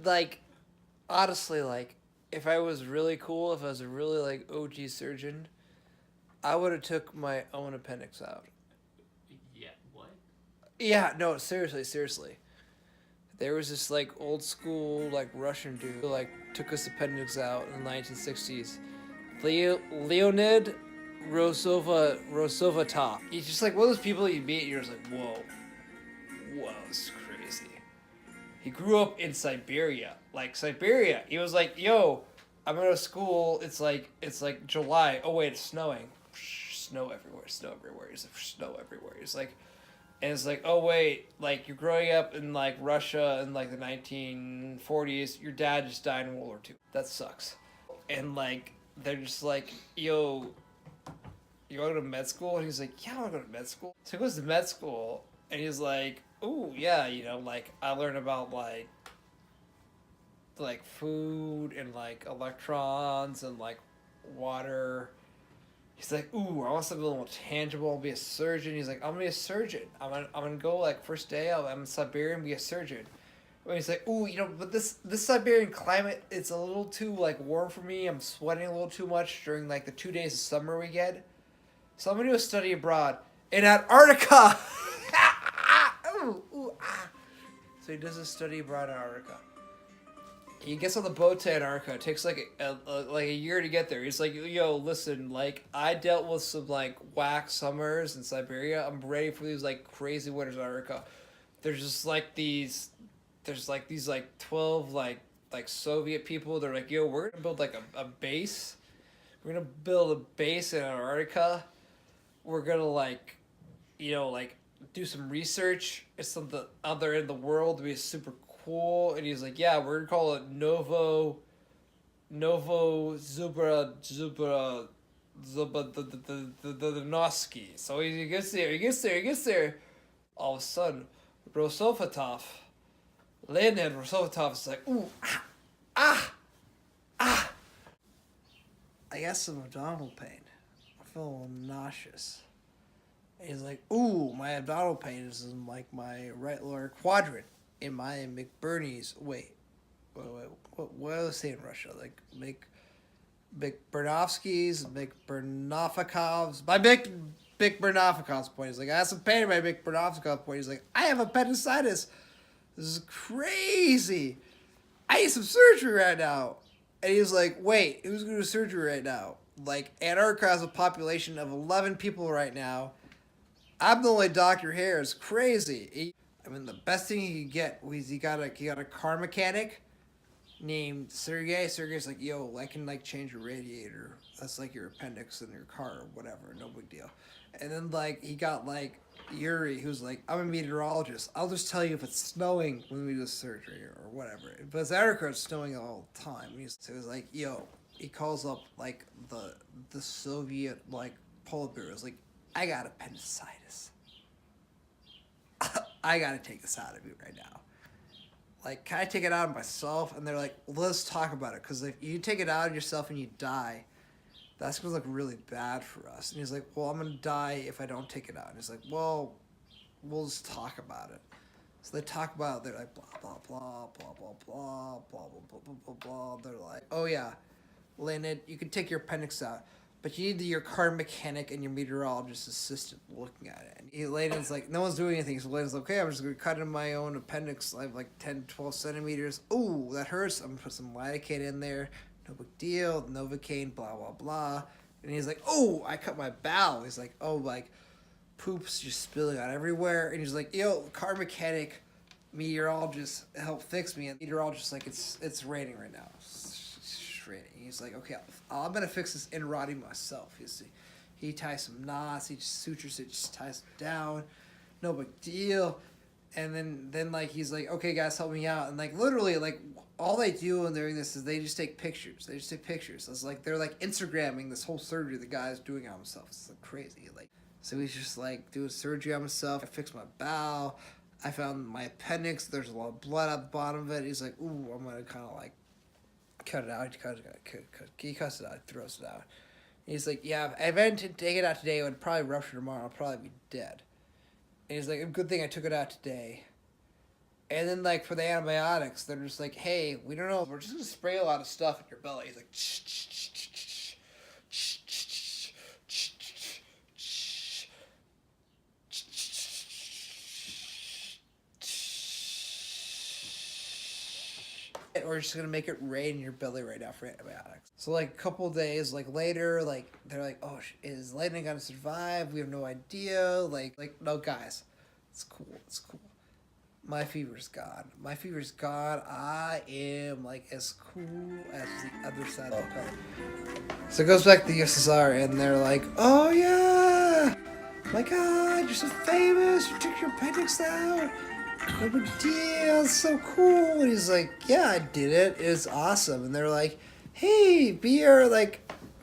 like, honestly, like, if I was really cool, if I was a really, like, OG surgeon, I would have took my own appendix out. Yeah, what? Yeah, no, seriously, seriously. There was this, like, old school, like, Russian dude who, like, took his appendix out in the 1960s. Leonid Rosovatov. He's just like one of those people you meet and you're just like, whoa, whoa, this is crazy. He grew up in Siberia. Like Siberia. He was like, yo, I'm going to school. It's like July. Oh wait, it's snowing. Snow everywhere. Snow everywhere. He's like, snow everywhere. He's like, and it's like, oh wait, like you're growing up in like Russia in like the 1940s. Your dad just died in World War II. That sucks. And like they're just like, yo, you want to go to med school? And he's like, yeah, I want to go to med school. So he goes to med school, and he's like, oh yeah, like I learned about like food and like electrons and like water. He's like, ooh, I want something a little tangible. I'll be a surgeon. He's like, I'm gonna be a surgeon. I'm gonna go like first day. I'm in Siberia and be a surgeon. And he's like, ooh, but this Siberian climate, it's a little too like warm for me. I'm sweating a little too much during like the 2 days of summer we get. So I'm gonna do a study abroad in Antarctica. Ooh, ooh, ah. So he does a study abroad in Antarctica. He gets on the boat to Antarctica. It takes like a year to get there. He's like, yo, listen, like I dealt with some like whack summers in Siberia. I'm ready for these like crazy winters in Antarctica. There's just like these, there's like these like 12 like Soviet people. They're like, yo, we're gonna build like a base. We're gonna build a base in Antarctica. We're gonna like do some research. It's something other in the world to be super cool. And he's like, yeah, we're gonna call it Novo Zubra the Noski. So he gets there. All of a sudden, Rosofatov, Leonid Rosofatov is like, ooh, ah, ah. I got some abdominal pain. I feel a little nauseous. And he's like, ooh, my abdominal pain is in like my right lower quadrant in my McBurney's. Wait. What do they say in Russia? Like McBurnovsky's, McBurnovikov's. My McBurnovikov's point. He's like, I have some pain in my McBurnovikov's point. He's like, I have appendicitis. This is crazy. I need some surgery right now. And he was like, wait, who's going to do surgery right now? Like, Antarctica has a population of 11 people right now. I'm the only doctor here. It's crazy. The best thing he could get was he got a car mechanic named Sergey. Sergey's like, yo, I can like change your radiator. That's like your appendix in your car or whatever. No big deal. And then like he got like Yuri, who's like, I'm a meteorologist. I'll just tell you if it's snowing when we do surgery or whatever. But it's Antarctica, it's snowing all the time. So he was like, yo, he calls up like the Soviet like Politburo. It's like, I got appendicitis. I gotta take this out of you right now. Like, can I take it out of myself? And they're like, let's talk about it. Because if you take it out of yourself and you die, that's going to look really bad for us. And he's like, well, I'm going to die if I don't take it out. And he's like, well, we'll just talk about it. So they talk about it. They're like, blah, blah, blah, blah, blah, blah, blah, blah, blah, blah, blah, blah. They're like, oh, yeah, Leonid, you can take your appendix out. But you need your car mechanic and your meteorologist assistant looking at it. And Leonid's like, no one's doing anything. So Leonid's like, okay, I'm just going to cut in my own appendix. I have like 10, 12 centimeters. Ooh, that hurts. I'm going to put some lidocaine in there. No big deal. Novocaine, blah, blah, blah. And he's like, oh, I cut my bowel. He's like, oh, like, poop's just spilling out everywhere. And he's like, yo, car mechanic, meteorologist, help fix me. And meteorologist like, it's raining right now. It's raining. He's like, okay, I'm going to fix this in rotting myself. You see, he ties some knots. He just sutures it, just ties it down. No big deal. And then like, he's like, okay, guys, help me out. And like, literally, like, all they do when they're doing this is they just take pictures. They just take pictures. It's like they're like Instagramming this whole surgery the guy's doing on himself. It's like crazy. Like, so he's just like doing surgery on himself. I fixed my bowel. I found my appendix. There's a lot of blood at the bottom of it. He's like, ooh, I'm gonna kind of like cut it out. He cuts it out. Throws it out. And he's like, yeah, if I didn't take it out today, it would probably rupture tomorrow. I'll probably be dead. And he's like, a good thing I took it out today. And then, like, for the antibiotics, they're just like, hey, we don't know. We're just going to spray a lot of stuff in your belly. He's like, we're just going to make it rain in your belly right now for antibiotics. So, like, a couple days, like, later, like, they're like, oh, is Lightning going to survive? We have no idea. Like, no, guys, it's cool. It's cool. My fever's gone. My fever's gone. I am like as cool as the other side of the planet. So it goes back to the USSR, and they're like, "Oh yeah, my God, you're so famous. You took your appendix out. No big deal. It's so cool." And he's like, "Yeah, I did it. It's awesome." And they're like, "Hey, be our like."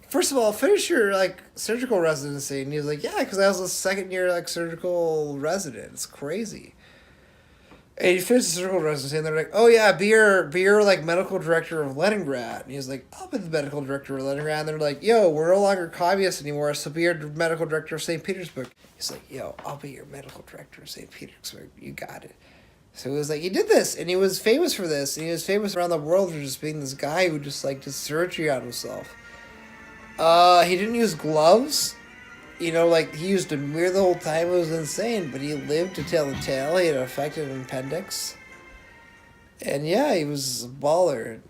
First of all, finish your like surgical residency, and he was like, "Yeah, because I was a second year like surgical resident. It's crazy." And he finished the surgical residency, and they're like, "Oh yeah, be your like medical director of Leningrad." And he's like, "I'll be the medical director of Leningrad." And they're like, "Yo, we're no longer communists anymore, so be your medical director of St. Petersburg." He's like, "Yo, I'll be your medical director of St. Petersburg. You got it." So it was like he did this, and he was famous for this, and he was famous around the world for just being this guy who just like did surgery on himself. He didn't use gloves. You know, like, he used a mirror the whole time. It was insane, but he lived to tell the tale. He had an affected appendix. And yeah, he was a baller.